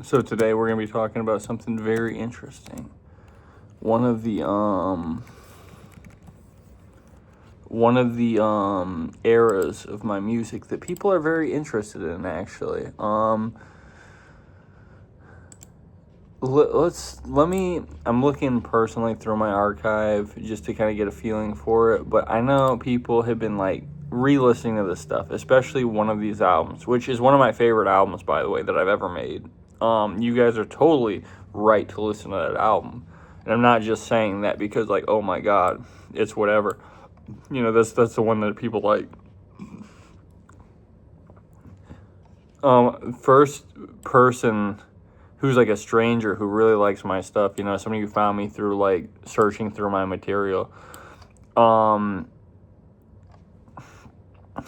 So today we're gonna be talking about something very interesting. One of the eras of my music that people are very interested in, actually. I'm looking personally through my archive just to kind of get a feeling for it, but I know people have been like re-listening to this stuff, especially one of these albums, which is one of my favorite albums, by the way, that I've ever made. You guys are totally right to listen to that album, and I'm not just saying that because like, oh my god, it's whatever. You know, that's the one that people like. First person who's like a stranger who really likes my stuff, you know, somebody who found me through like searching through my material.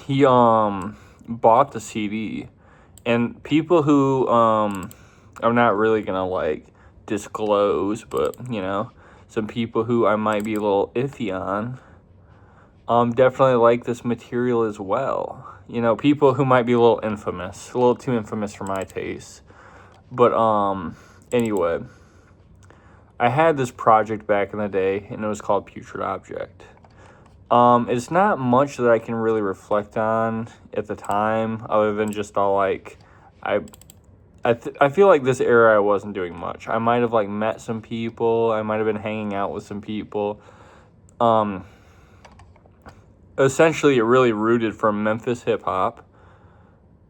He bought the CD, and people who I'm not really gonna like disclose, but you know, some people who I might be a little iffy on definitely like this material as well. You know, people who might be a little too infamous for my taste. But anyway, I had this project back in the day, and it was called Putrid Object. It's not much that I can really reflect on at the time, other than just all like, I feel like this era I wasn't doing much. I might have like met some people. I might have been hanging out with some people. Essentially, it really rooted from Memphis hip hop.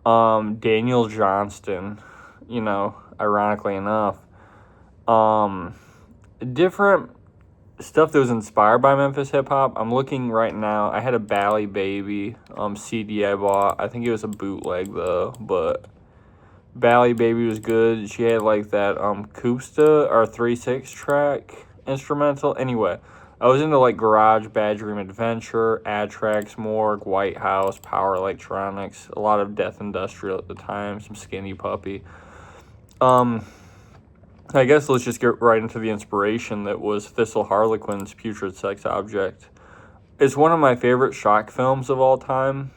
Daniel Johnston, you know, ironically enough. Different stuff that was inspired by Memphis hip hop. I'm looking right now. I had a Bally Baby CD I bought. I think it was a bootleg though, but Bally Baby was good. She had like that Koopsta or 3/6 track instrumental. Anyway, I was into like Garage, Bad Dream Adventure, Ad-Trax, Morgue, White House, Power Electronics, a lot of Death Industrial at the time, some Skinny Puppy. I guess let's just get right into the inspiration that was Thistle Harlequin's Putrid Sex Object. It's one of my favorite shock films of all time.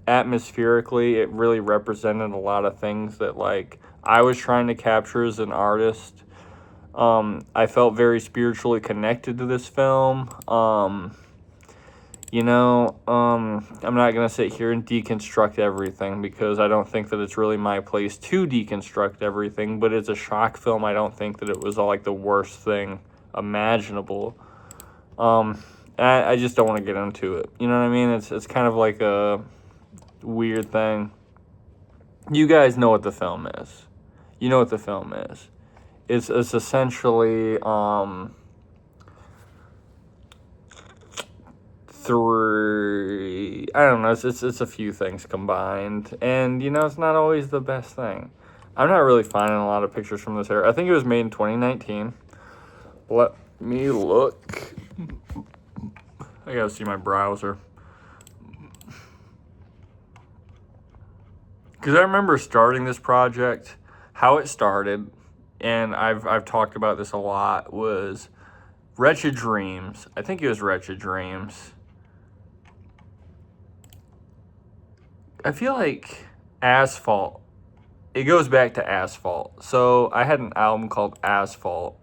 Atmospherically, it really represented a lot of things that like I was trying to capture as an artist. I felt very spiritually connected to this film. I'm not going to sit here and deconstruct everything because I don't think that it's really my place to deconstruct everything, but it's a shock film. I don't think that it was all like the worst thing imaginable. I just don't want to get into it. You know what I mean? It's kind of like a weird thing. You guys know what the film is. You know what the film is. It's essentially I don't know, it's a few things combined, and you know, it's not always the best thing. I'm not really finding a lot of pictures from this era. I think it was made in 2019. Let me look. I gotta see my browser. Because I remember starting this project, how it started, and I've talked about this a lot, was Wretched Dreams. I think it was Wretched Dreams. I feel like Asphalt, it goes back to Asphalt. So I had an album called Asphalt,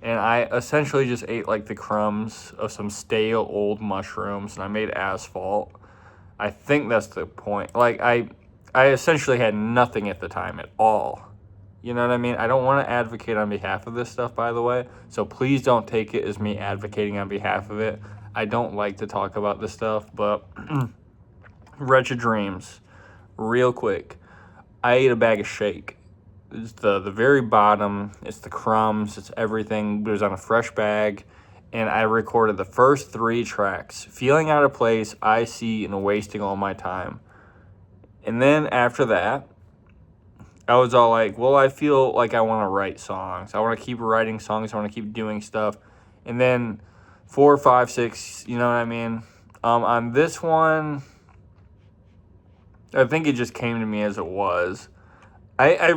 and I essentially just ate like the crumbs of some stale old mushrooms, and I made Asphalt. I think that's the point. Like, I essentially had nothing at the time at all. You know what I mean? I don't want to advocate on behalf of this stuff, by the way, so please don't take it as me advocating on behalf of it. I don't like to talk about this stuff, but Wretched Dreams, real quick. I ate a bag of shake. It's the very bottom. It's the crumbs. It's everything. It was on a fresh bag, and I recorded the first 3 tracks. Feeling out of place, I see, and wasting all my time. And then after that, I was all like, well, I feel like I want to write songs. I want to keep writing songs. I want to keep doing stuff. And then 4, 5, 6, you know what I mean? On this one, I think it just came to me as it was. I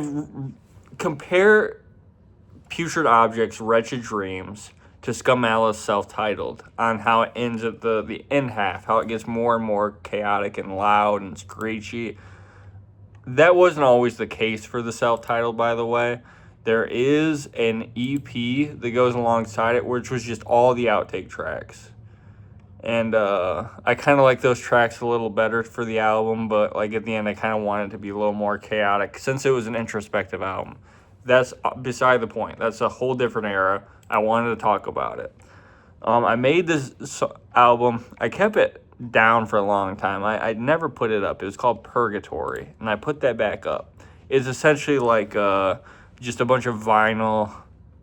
compare Putrid Object's Wretched Dreams to Scumala's Self-Titled on how it ends at the end half, how it gets more and more chaotic and loud and screechy. That wasn't always the case for the self-titled, by the way. There is an EP that goes alongside it, which was just all the outtake tracks. And I kind of like those tracks a little better for the album, but like at the end, I kind of wanted it to be a little more chaotic since it was an introspective album. That's beside the point. That's a whole different era. I wanted to talk about it. I made this album. I kept it down for a long time. I never put it up. It was called Purgatory, and I put that back up. It's essentially like just a bunch of vinyl,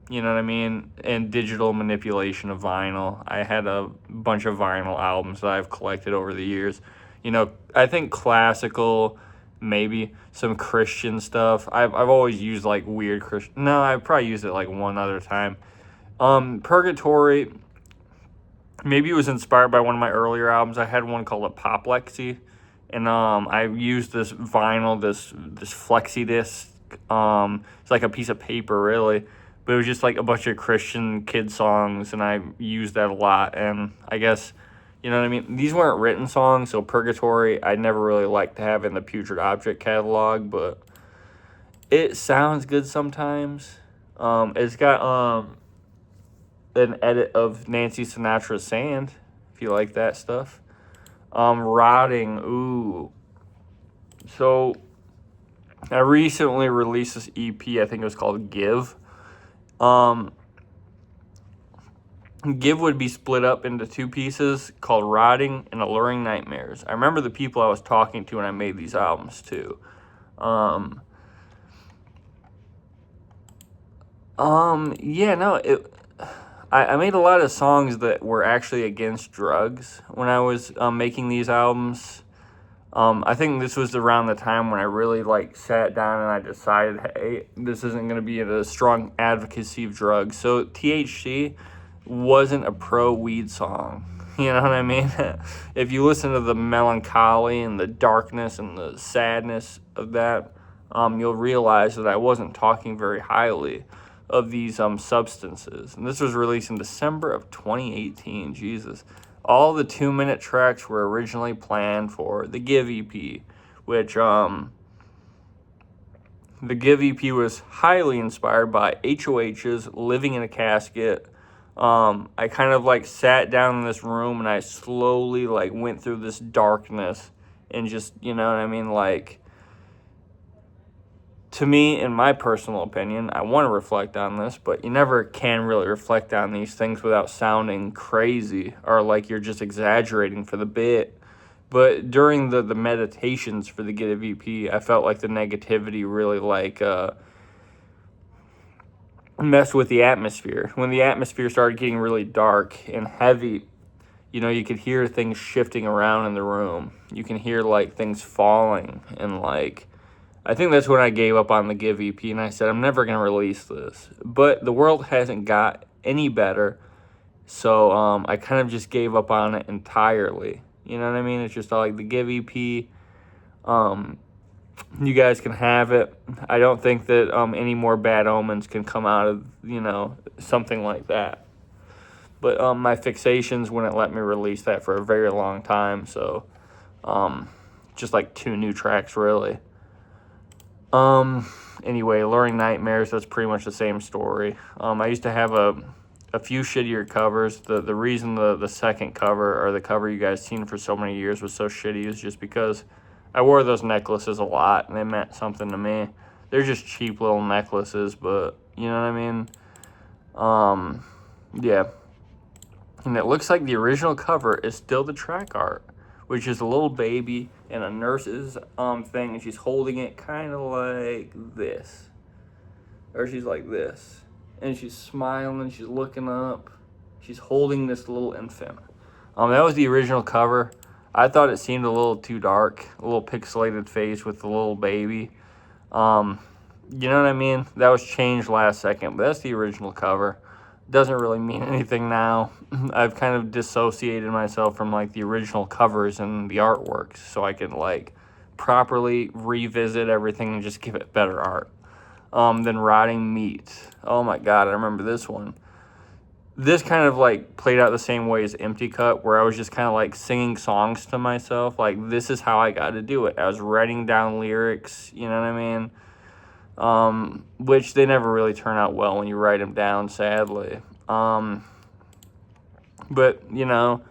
you know what I mean, and digital manipulation of vinyl. I had a bunch of vinyl albums that I've collected over the years. You know, I think classical, maybe some Christian stuff. I've always used like weird Christian. No, I probably used it like one other time. Purgatory, maybe it was inspired by one of my earlier albums. I had one called Apoplexy, and I used this vinyl, this flexi disc. It's like a piece of paper, really, but it was just like a bunch of Christian kid songs, and I used that a lot. And I guess, you know what I mean? These weren't written songs, so Purgatory I never really liked to have in the Putrid Object catalog, but it sounds good sometimes. It's got an edit of Nancy Sinatra's Sand, if you like that stuff. Rotting, ooh. So I recently released this EP, I think it was called Give. Give would be split up into two pieces called Rotting and Alluring Nightmares. I remember the people I was talking to when I made these albums too. Yeah, no, I made a lot of songs that were actually against drugs when I was making these albums. I think this was around the time when I really like sat down and I decided, hey, this isn't going to be a strong advocacy of drugs. So THC wasn't a pro-weed song. You know what I mean? If you listen to the melancholy and the darkness and the sadness of that, you'll realize that I wasn't talking very highly of these substances. And this was released in December of 2018. Jesus. All the 2-minute tracks were originally planned for the Give EP, which the Give EP was highly inspired by HOH's Living in a Casket. I kind of like sat down in this room and I slowly like went through this darkness and just, you know what I mean, like, to me, in my personal opinion, I want to reflect on this, but you never can really reflect on these things without sounding crazy or like you're just exaggerating for the bit. But during the meditations for the Give EP, I felt like the negativity really like messed with the atmosphere. When the atmosphere started getting really dark and heavy, you know, you could hear things shifting around in the room. You can hear like things falling, and like, I think that's when I gave up on the Give EP and I said, I'm never going to release this. But the world hasn't got any better, so I kind of just gave up on it entirely. You know what I mean? It's just like the Give EP, you guys can have it. I don't think that any more bad omens can come out of, you know, something like that. But my fixations wouldn't let me release that for a very long time, so just like 2 new tracks, really. Anyway, Alluring Nightmares, that's pretty much the same story. I used to have a few shittier covers. The reason the second cover, or the cover you guys seen for so many years, was so shitty is just because I wore those necklaces a lot and they meant something to me. They're just cheap little necklaces, but you know what I mean? Yeah. And it looks like the original cover is still the track art, which is a little baby and a nurse's thing, and she's holding it kind of like this. Or she's like this. And she's smiling, she's looking up. She's holding this little infant. That was the original cover. I thought it seemed a little too dark, a little pixelated face with the little baby. You know what I mean? That was changed last second, but that's the original cover. Doesn't really mean anything now. I've kind of dissociated myself from like the original covers and the artworks, so I can like properly revisit everything and just give it better art. Then Rotting Meat. Oh my god, I remember this one. this kind of like played out the same way as Empty Cut, where I was just kind of like singing songs to myself. Like, this is how I got to do it. I was writing down lyrics, you know what I mean? Which they never really turn out well when you write them down, sadly. But, you know,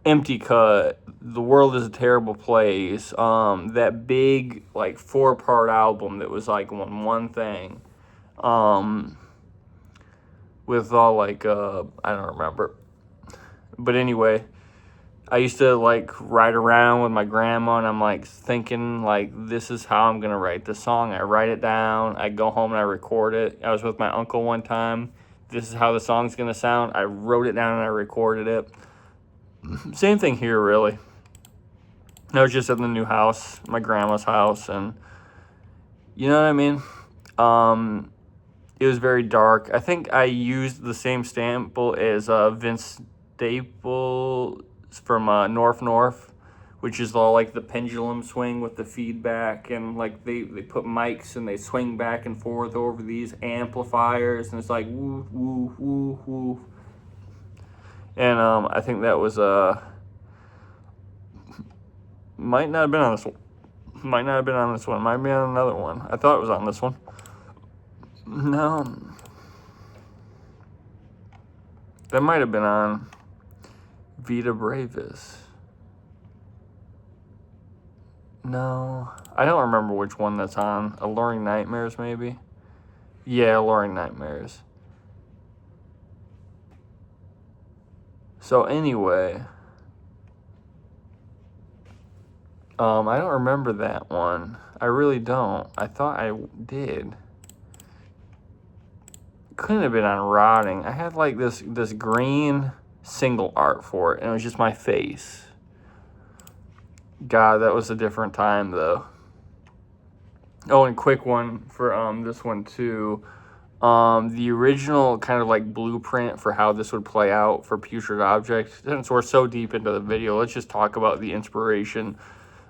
Empty Cut, The World is a Terrible Place, that big, like, 4-part album that was, like, one thing, with all, like, I don't remember. But anyway, I used to, like, ride around with my grandma, and I'm, like, thinking, like, this is how I'm going to write the song. I write it down. I go home and I record it. I was with my uncle one time. This is how the song's going to sound. I wrote it down and I recorded it. Same thing here, really. I was just at the new house, my grandma's house, and you know what I mean? It was very dark. I think I used the same sample as Vince Staples from North, which is all like the pendulum swing with the feedback, and like they put mics and they swing back and forth over these amplifiers, and it's like woo, woo, woo, woo. And I think that was might not have been on this one. Might not have been on this one. Might be on another one. I thought it was on this one. No. That might have been on Vita Brevis. No. I don't remember which one that's on. Alluring Nightmares, maybe? Yeah, Alluring Nightmares. So anyway, I don't remember that one. I really don't. I thought I did. Couldn't have been on Rotting. I had like this green single art for it, and it was just my face. God, that was a different time though. Oh, and quick one for this one too. The original kind of like blueprint for how this would play out for Putrid Object. Since we're so deep into the video, let's just talk about the inspiration.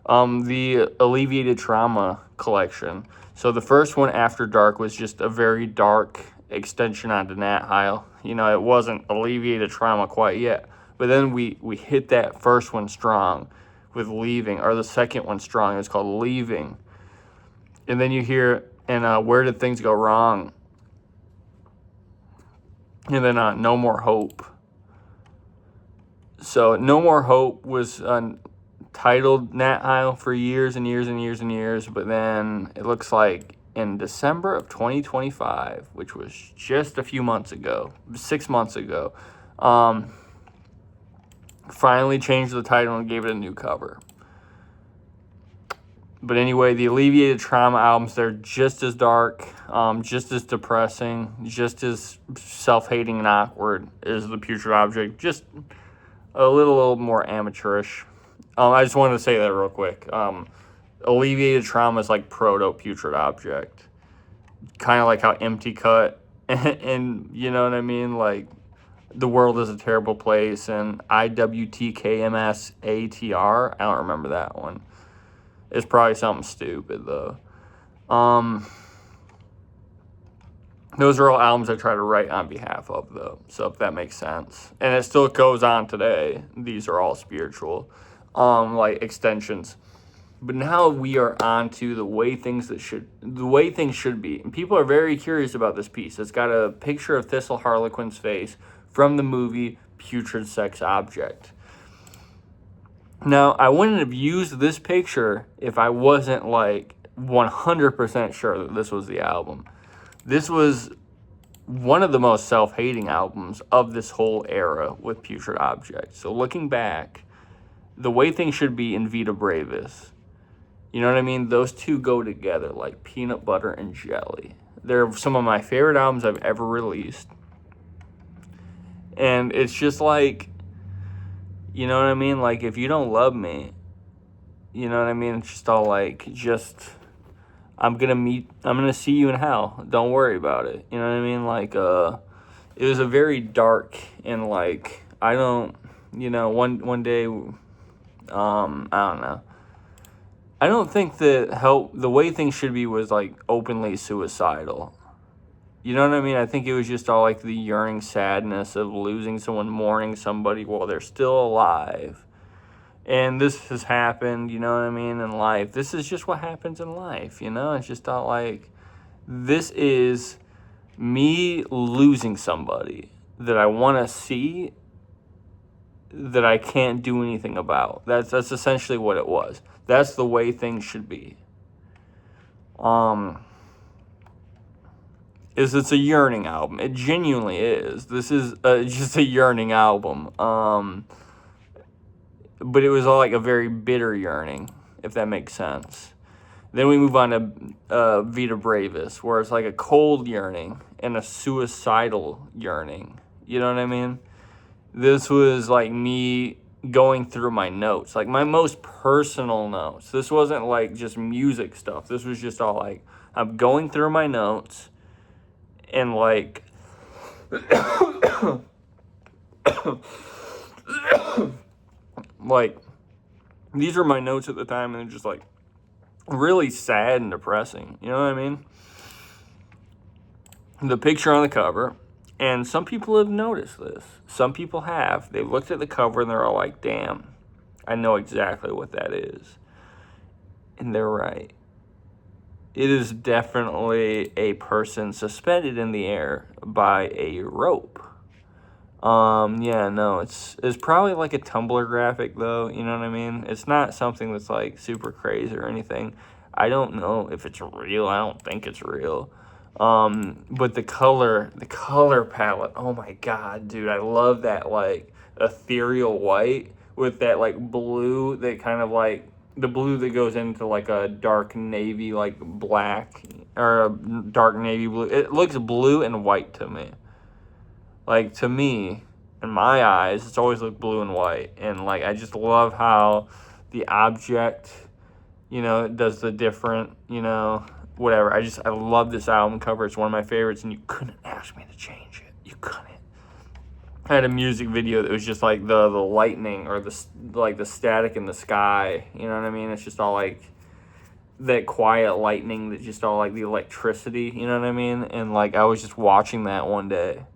The Alleviated Trauma collection. So the first one, After Dark, was just a very dark extension onto Nat Heil. You know, it wasn't Alleviated Trauma quite yet. But then we hit that first one strong with Leaving, or the second one strong. It's called Leaving. And then you hear, and Where Did Things Go Wrong? And then No More Hope. So No More Hope was titled Nat Heil for years and years and years and years, but then it looks like in December of 2025, which was just a few months ago, 6 months ago, finally changed the title and gave it a new cover. But anyway, the Alleviated Trauma albums, they're just as dark, just as depressing, just as self-hating and awkward as the Putrid Object, just a little more amateurish. I just wanted to say that real quick. Alleviated Trauma is like proto-Putrid Object. Kind of like how Empty Cut and you know what I mean? Like, The World is a Terrible Place and IWTKMSATR. I don't remember that one. It's probably something stupid, though. Those are all albums I try to write on behalf of, though. So if that makes sense. And it still goes on today. These are all spiritual, like extensions. But now we are on to the way things should be. And people are very curious about this piece. It's got a picture of Thistle Harlequin's face from the movie Putrid Sex Object. Now, I wouldn't have used this picture if I wasn't like 100% sure that this was the album. This was one of the most self-hating albums of this whole era with Putrid Object. So looking back, The Way Things Should Be and Vita Brevis, you know what I mean? Those two go together like peanut butter and jelly. They're some of my favorite albums I've ever released. And it's just like, you know what I mean? Like, if you don't love me, you know what I mean? It's just all like, I'm gonna see you in hell. Don't worry about it. You know what I mean? Like, it was a very dark and like, I don't, you know, one day, I don't know. I don't think that The Way Things Should Be was like openly suicidal. You know what I mean? I think it was just all like the yearning sadness of losing someone, mourning somebody while they're still alive. And this has happened, you know what I mean, in life. This is just what happens in life, you know? It's just not like, this is me losing somebody that I want to see that I can't do anything about. That's essentially what it was. That's the way things should be. It's a yearning album. It genuinely is. This is just a yearning album. But it was all like a very bitter yearning, if that makes sense. Then we move on to Vita Brevis, where it's like a cold yearning and a suicidal yearning. You know what I mean? This was like me going through my notes, like my most personal notes. This wasn't like just music stuff. This was just all like, I'm going through my notes and like like these are my notes at the time, and they're just like really sad and depressing. You know what I mean? The picture on the cover, and some people have noticed this. Some people have. They looked at the cover and they're all like, damn, I know exactly what that is. And they're right. It is definitely a person suspended in the air by a rope. Yeah, no, it's probably like a Tumblr graphic though, you know what I mean? It's not something that's like super crazy or anything. I don't know if it's real. I don't think it's real. But the color palette, oh my god, dude, I love that like ethereal white with that like blue that kind of like the blue that goes into like a dark navy, like black or a dark navy blue. It looks blue and white to me. Like, to me, in my eyes, it's always looked blue and white. And, like, I just love how the object, you know, does the different, you know, whatever. I love this album cover. It's one of my favorites, and you couldn't ask me to change it. You couldn't. I had a music video that was just, like, the lightning or, the static in the sky. You know what I mean? It's just all, like, that quiet lightning that just all, like, the electricity. You know what I mean? And, like, I was just watching that one day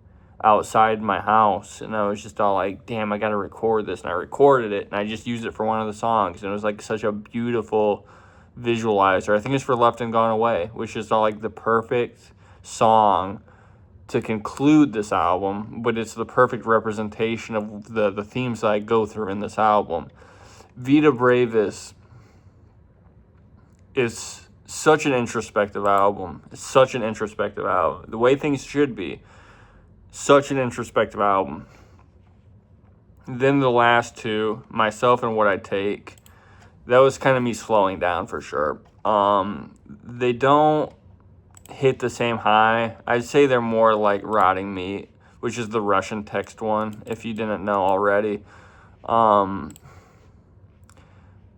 outside my house, and I was just all like, damn, I gotta record this. And I recorded it, and I just used it for one of the songs, and it was like such a beautiful visualizer. I think it's for Left and Gone Away, which is all like the perfect song to conclude this album, but it's the perfect representation of the themes that I go through in this album. Vita Brevis is such an introspective album. It's such an introspective album, the way things should be. Such an introspective album. Then the last two, Myself and What I Take, that was kind of me slowing down for sure. They don't hit the same high. I'd say they're more like Rotting Meat, which is the Russian text one, if you didn't know already.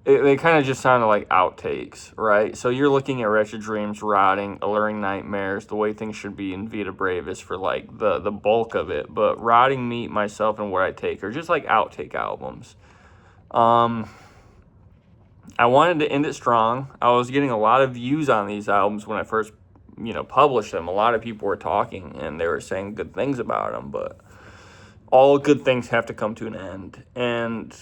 They kind of just sounded like outtakes, right? So you're looking at Wretched Dreams, Rotting, Alluring Nightmares, The Way Things Should Be, and Vita Brevis for like the bulk of it. But Rotting Meat, Myself, and What I Take are just like outtake albums. I wanted to end it strong. I was getting a lot of views on these albums when I first, published them. A lot of people were talking and they were saying good things about them, but all good things have to come to an end. And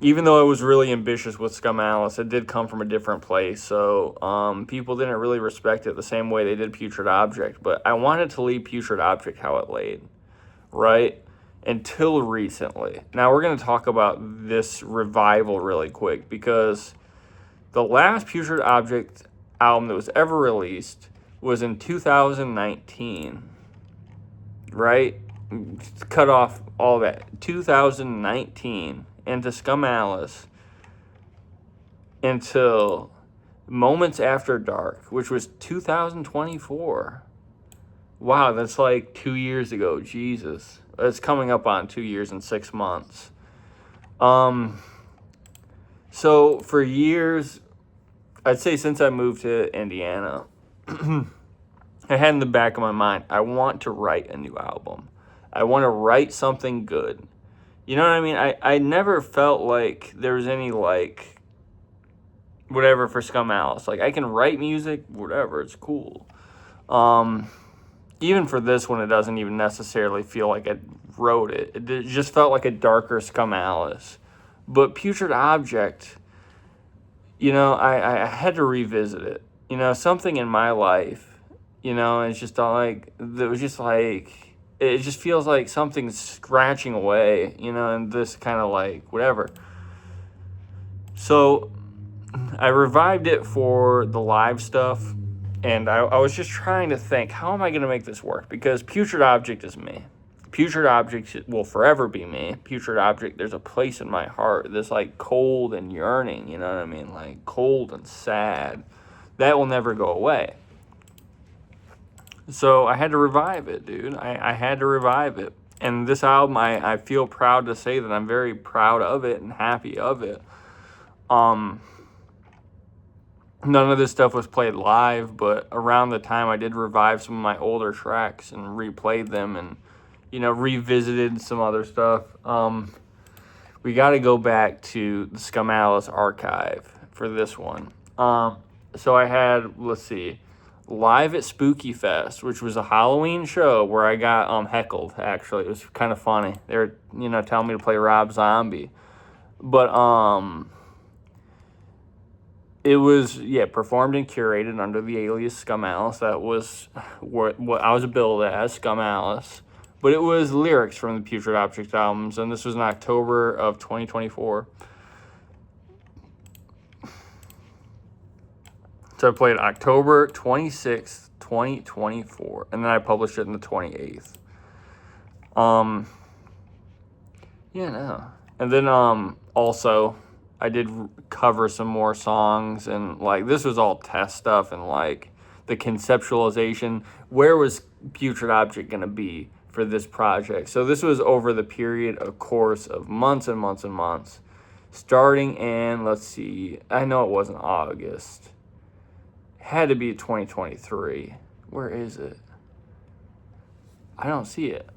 even though I was really ambitious with Scum Alice, it did come from a different place, so people didn't really respect it the same way they did Putrid Object, but I wanted to leave Putrid Object how it laid, right? Until recently. Now we're going to talk about this revival really quick, because the last Putrid Object album that was ever released was in 2019, right? Cut off all that. 2019. Into Scum Alice until Moments After Dark, which was 2024. Wow, that's like 2 years ago. Jesus. It's coming up on 2 years and 6 months. So for years, I'd say since I moved to Indiana, I had in the back of my mind, I want to write a new album. I want to write something good. You know what I mean? I never felt like there was any, like, whatever for Scum Alice. Like, I can write music, whatever, it's cool. Even for this one, it doesn't even necessarily feel like I wrote it. It just felt like a darker Scum Alice. But Putrid Object, I had to revisit it. Something in my life, it's just like, it was just like, it just feels like something's scratching away, and this kind of like, whatever. So I revived it for the live stuff, and I was just trying to think, how am I going to make this work? Because Putrid Object is me. Putrid Object will forever be me. Putrid Object, there's a place in my heart that's like cold and yearning, you know what I mean? Like cold and sad. That will never go away. So I had to revive it, dude. I had to revive it. And this album, I feel proud to say that I'm very proud of it and happy of it. None of this stuff was played live, but around the time I did revive some of my older tracks and replayed them and, revisited some other stuff. We got to go back to the Scum Alice archive for this one. So I had, let's see, Live at Spooky Fest, which was a Halloween show where I got heckled, actually. It was kind of funny. They were, telling me to play Rob Zombie. But, it was, performed and curated under the alias Scum Alice. That was what I was billed as, Scum Alice. But it was lyrics from the Putrid Object albums, and this was in October of 2024. So I played October 26th, 2024, and then I published it on the 28th. And then also I did cover some more songs, and like this was all test stuff and like the conceptualization. Where was Putrid Object going to be for this project? So this was over the period, of course, of months and months and months. Starting in, let's see, I know it wasn't August. Had to be 2023. Where is it? I don't see it.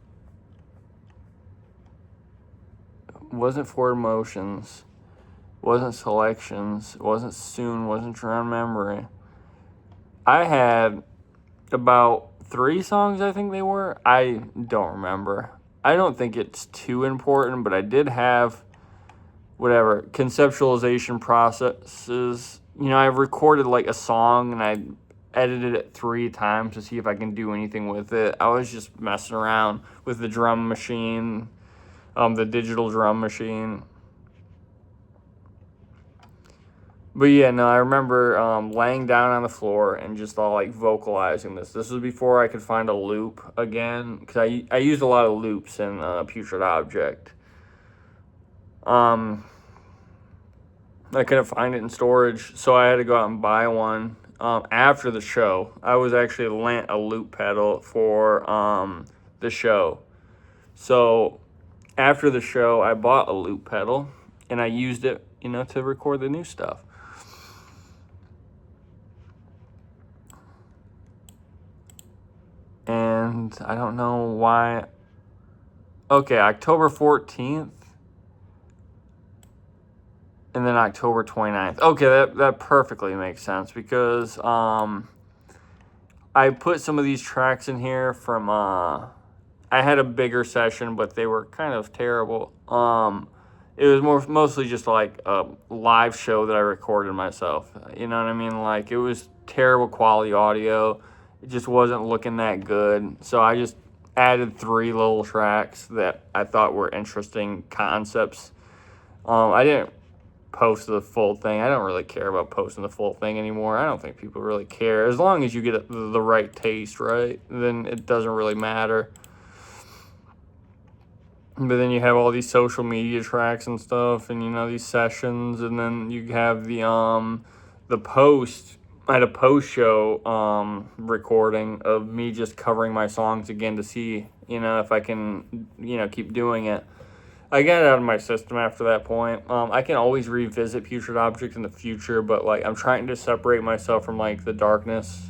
Wasn't Forward Motions. Wasn't Selections. Wasn't Soon. Wasn't Drown Memory. I had about 3 songs, I think they were. I don't remember. I don't think it's too important, but I did have whatever conceptualization processes. I recorded like a song and I edited it 3 times to see if I can do anything with it. I was just messing around with the drum machine, the digital drum machine. But I remember laying down on the floor and just all like vocalizing this. This was before I could find a loop again, because I used a lot of loops in Putrid Object. I couldn't find it in storage, so I had to go out and buy one. After the show, I was actually lent a loop pedal for the show. So after the show, I bought a loop pedal, and I used it, to record the new stuff. And I don't know why. Okay, October 14th. And then October 29th. Okay, that perfectly makes sense because I put some of these tracks in here from I had a bigger session, but they were kind of terrible. It was mostly just like a live show that I recorded myself. You know what I mean? Like it was terrible quality audio. It just wasn't looking that good. So I just added 3 little tracks that I thought were interesting concepts. I didn't post the full thing. I don't really care about posting the full thing anymore. I don't think people really care. As long as you get the right taste, right? Then it doesn't really matter. But then you have all these social media tracks and stuff, and these sessions, and then you have the post. I had a post show recording of me just covering my songs again to see if I can keep doing it. I got it out of my system after that point. I can always revisit Putrid Object in the future, but like I'm trying to separate myself from like the darkness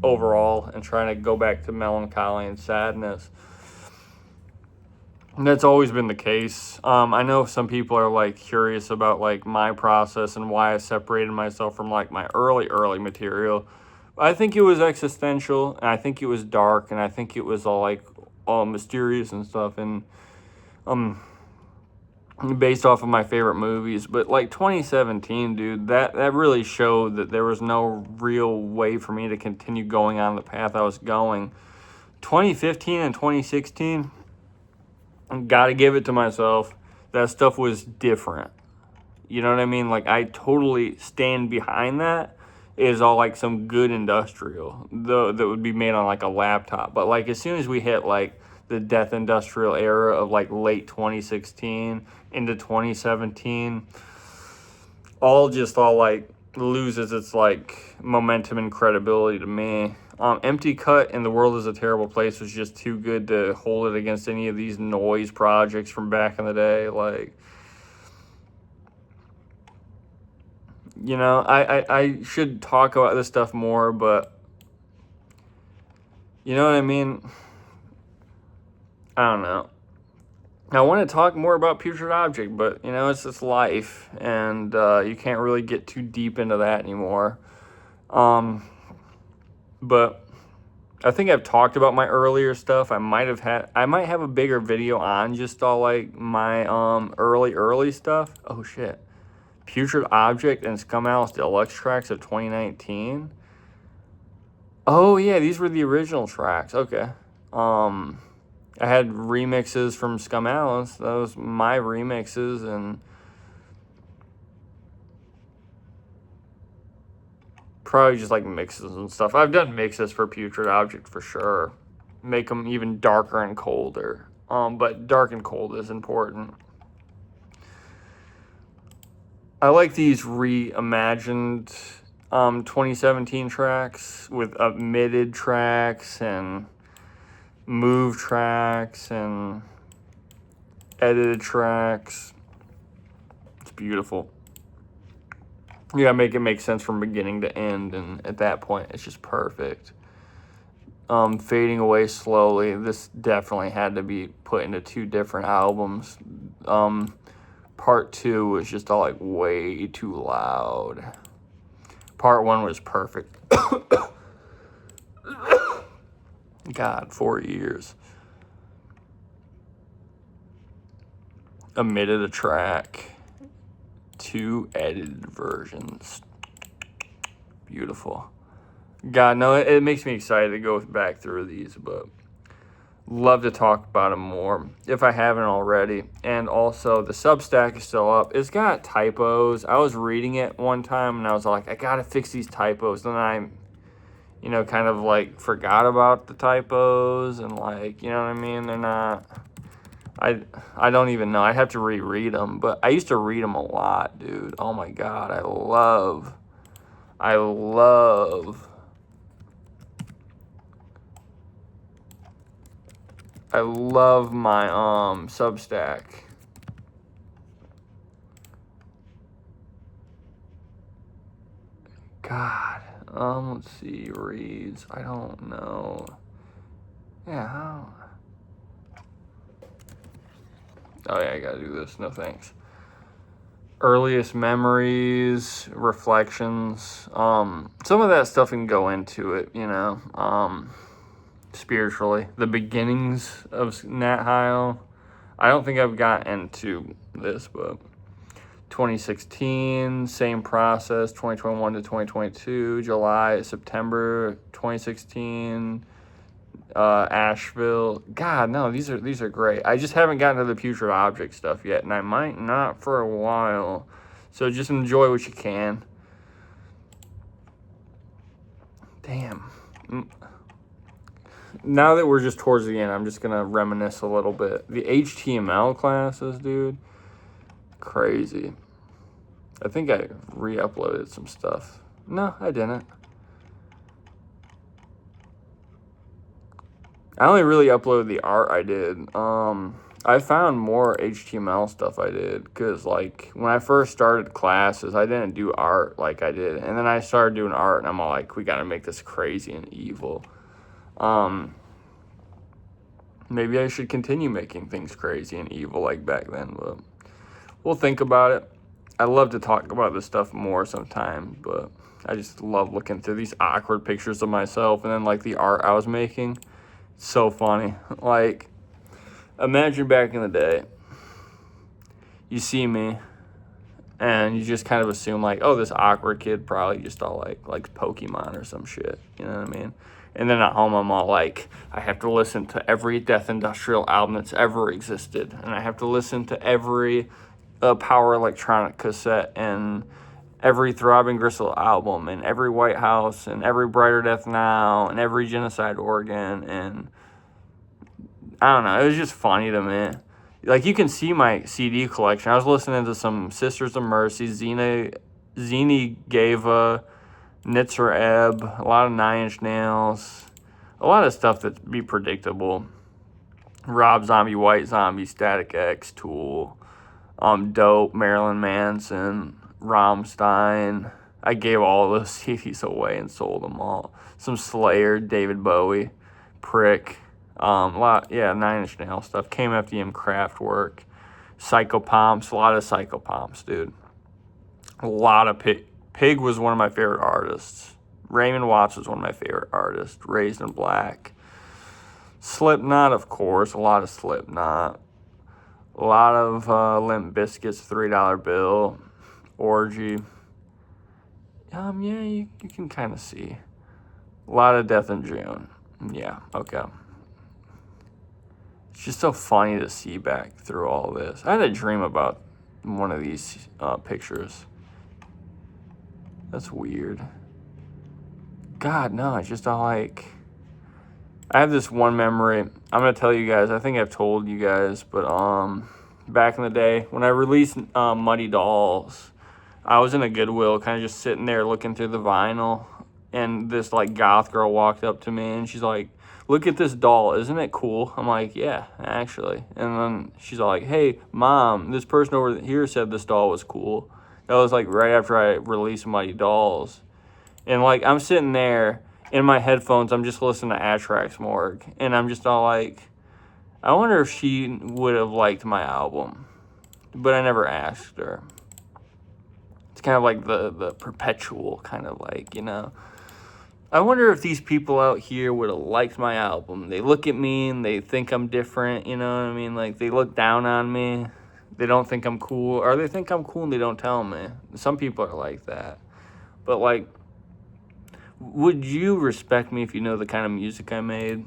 overall and trying to go back to melancholy and sadness. And that's always been the case. I know some people are like curious about like my process and why I separated myself from like my early material. I think it was existential, and I think it was dark, and I think it was all like all mysterious and stuff, and um based off of my favorite movies. But like 2017, dude, that really showed that there was no real way for me to continue going on the path I was going. 2015 and 2016, gotta give it to myself. That stuff was different. You know what I mean? Like, I totally stand behind that. It is all like some good industrial, though, that would be made on like a laptop. But like, as soon as we hit like the death industrial era of like late 2016 into 2017, all like loses its like momentum and credibility to me. Empty Cut and The World Is a Terrible Place was just too good to hold it against any of these noise projects from back in the day. Like, you know, I should talk about this stuff more, but you know what I mean? I don't know. I want to talk more about Putrid Object, but you know, it's just life, and you can't really get too deep into that anymore. But I think I've talked about my earlier stuff. I might have a bigger video on just all like my early stuff. Oh shit. Putrid Object and Scum Alice Deluxe tracks of 2019. Oh yeah, these were the original tracks. Okay. I had remixes from Scum Alice. That was my remixes, and probably just like mixes and stuff. I've done mixes for Putrid Object for sure. Make them even darker and colder. But dark and cold is important. I like these reimagined 2017 tracks with omitted tracks and move tracks and edited tracks. It's beautiful. You gotta make it make sense from beginning to end, and at that point, it's just perfect. Fading Away Slowly. This definitely had to be put into two different albums. Part 2 was just all like way too loud. Part 1 was perfect. God, 4 years. Omitted a track. 2 edited versions. Beautiful. God, no, it makes me excited to go back through these, but love to talk about them more if I haven't already. And also, the Substack is still up. It's got typos. I was reading it one time, and I was like, I gotta fix these typos. Then I, you know, kind of like forgot about the typos, and like, you know what I mean? They're not... I don't even know. I'd have to reread them, but I used to read them a lot, dude. Oh my God, I love my Substack. God, let's see, reads. I don't know. Yeah, how? Oh yeah, I gotta do this. No thanks. Earliest memories, reflections. Some of that stuff can go into it, you know. Spiritually, the beginnings of Nat Heil. I don't think I've gotten into this, but 2016, same process. 2021 to 2022, July, September 2016. Asheville. God, no, these are great. I just haven't gotten to the Putrid Object stuff yet, and I might not for a while. So just enjoy what you can. Damn. Now that we're just towards the end, I'm just gonna reminisce a little bit. The HTML classes, dude. Crazy. I think I re-uploaded some stuff. No, I didn't. I only really uploaded the art I did. I found more HTML stuff I did because, like, when I first started classes, I didn't do art like I did. And then I started doing art, and I'm all like, we got to make this crazy and evil. maybe I should continue making things crazy and evil like back then, but we'll think about it. I love to talk about this stuff more sometimes, but I just love looking through these awkward pictures of myself and then like the art I was making. It's so funny. Like, imagine back in the day, you see me and you just kind of assume like, oh, this awkward kid probably just all like Pokemon or some shit. You know what I mean? And then at home, I'm all like, I have to listen to every Death Industrial album that's ever existed, and I have to listen to every Power Electronic cassette and every Throbbing Gristle album and every White House and every Brighter Death Now and every Genocide Organ, and I don't know. It was just funny to me. Like, you can see my CD collection. I was listening to some Sisters of Mercy, Zini Gava, Nitzer Ebb, a lot of Nine Inch Nails, a lot of stuff that'd be predictable. Rob Zombie, White Zombie, Static X, Tool, Dope, Marilyn Manson, Rammstein. I gave all those CDs away and sold them all. Some Slayer, David Bowie, Prick, Nine Inch Nails stuff, KMFDM, Kraftwerk, Psychopomps, a lot of Psychopomps, dude. A lot of Pig was one of my favorite artists. Raymond Watts was one of my favorite artists. Raised in Black. Slipknot, of course. A lot of Slipknot. A lot of Limp Bizkit's $3 Bill. Orgy. You can kind of see. A lot of Death in June. Yeah, okay. It's just so funny to see back through all this. I had a dream about one of these pictures. That's weird. God, no, it's just all like... I have this one memory. I'm going to tell you guys. I think I've told you guys, but back in the day, when I released Muddy Dolls, I was in a Goodwill, kind of just sitting there looking through the vinyl, and this, like, goth girl walked up to me, and she's like, look at this doll. Isn't it cool? I'm like, yeah, actually. And then she's all like, hey, Mom, this person over here said this doll was cool. That was, like, right after I released Mighty Dolls. And, like, I'm sitting there in my headphones. I'm just listening to Atrax Morgue. And I'm just all like, I wonder if she would have liked my album. But I never asked her. It's kind of like the perpetual kind of like, you know. I wonder if these people out here would have liked my album. They look at me and they think I'm different, you know what I mean? Like, they look down on me. They don't think I'm cool. Or they think I'm cool and they don't tell me. Some people are like that. But, like, would you respect me if you know the kind of music I made?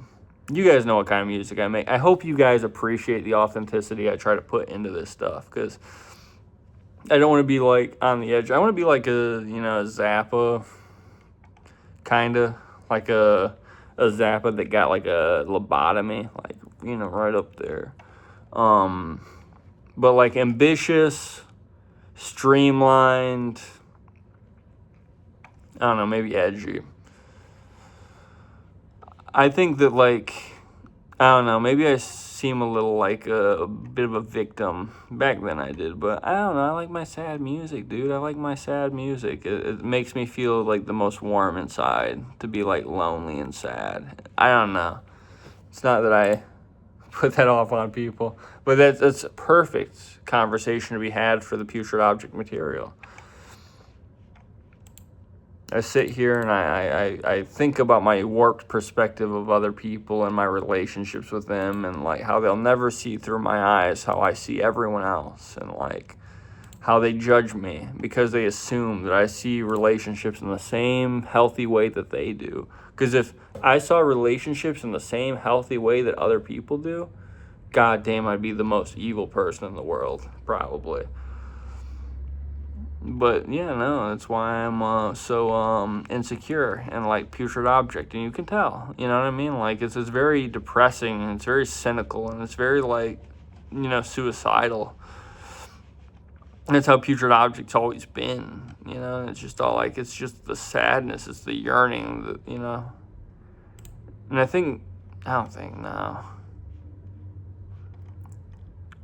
You guys know what kind of music I make. I hope you guys appreciate the authenticity I try to put into this stuff, because I don't want to be, like, on the edge. I want to be like a Zappa, kind of. Like a Zappa that got, like, a lobotomy, like, right up there. But, like, ambitious, streamlined, I don't know, maybe edgy. I think that, like, I don't know, maybe I seem a little like a bit of a victim. Back then I did, but I don't know, I like my sad music, dude. I like my sad music. It makes me feel, like, the most warm inside to be, like, lonely and sad. I don't know. It's not that I put that off on people, but that's a perfect conversation to be had for the Putrid Object material. I sit here and I think about my warped perspective of other people and my relationships with them, and, like, how they'll never see through my eyes how I see everyone else, and, like, how they judge me because they assume that I see relationships in the same healthy way that they do. Because if I saw relationships in the same healthy way that other people do, god damn, I'd be the most evil person in the world, probably. But, yeah, no, that's why I'm so insecure and, like, Putrid Object. And you can tell, you know what I mean? Like, it's very depressing, and it's very cynical, and it's very, like, suicidal. And that's how Putrid Object's always been, and it's just all, like, it's just the sadness, it's the yearning, And I don't think, no.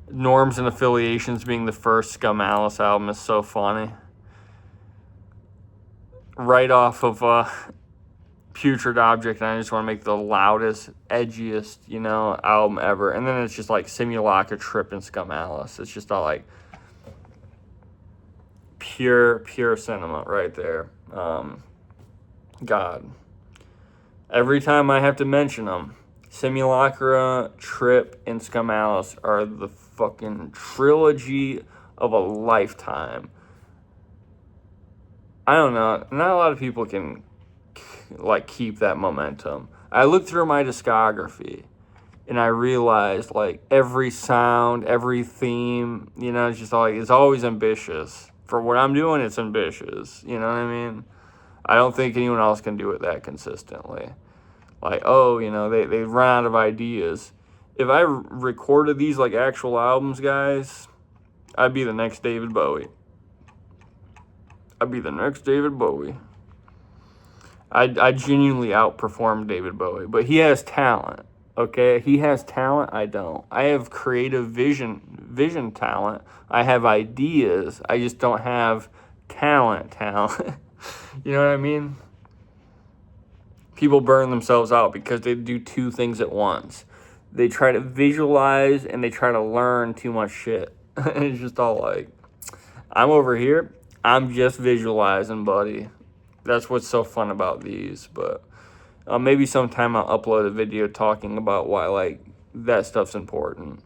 Norms and Affiliations being the first Scum Alice album is so funny. Right off of Putrid Object, and I just want to make the loudest, edgiest, you know, album ever. And then it's just like Simulacra, Trip, and Scum Alice. It's just all like pure cinema right there. God. Every time I have to mention them, Simulacra, Trip, and Scum Alice are the fucking trilogy of a lifetime. I don't know. Not a lot of people can like keep that momentum. I looked through my discography and I realized like every sound, every theme, you know, it's just like it's always ambitious. For what I'm doing, it's ambitious. You know what I mean? I don't think anyone else can do it that consistently. Like, oh, you know, they run out of ideas. If I recorded these like actual albums, guys, I'd be the next David Bowie. I'd be the next David Bowie. I genuinely outperform David Bowie, but he has talent. Okay, he has talent. I don't. I have creative vision talent. I have ideas. I just don't have talent. You know what I mean? People burn themselves out because they do two things at once. They try to visualize and they try to learn too much shit. And it's just all like, I'm over here. I'm just visualizing, buddy. That's what's so fun about these. But maybe sometime I'll upload a video talking about why like that stuff's important.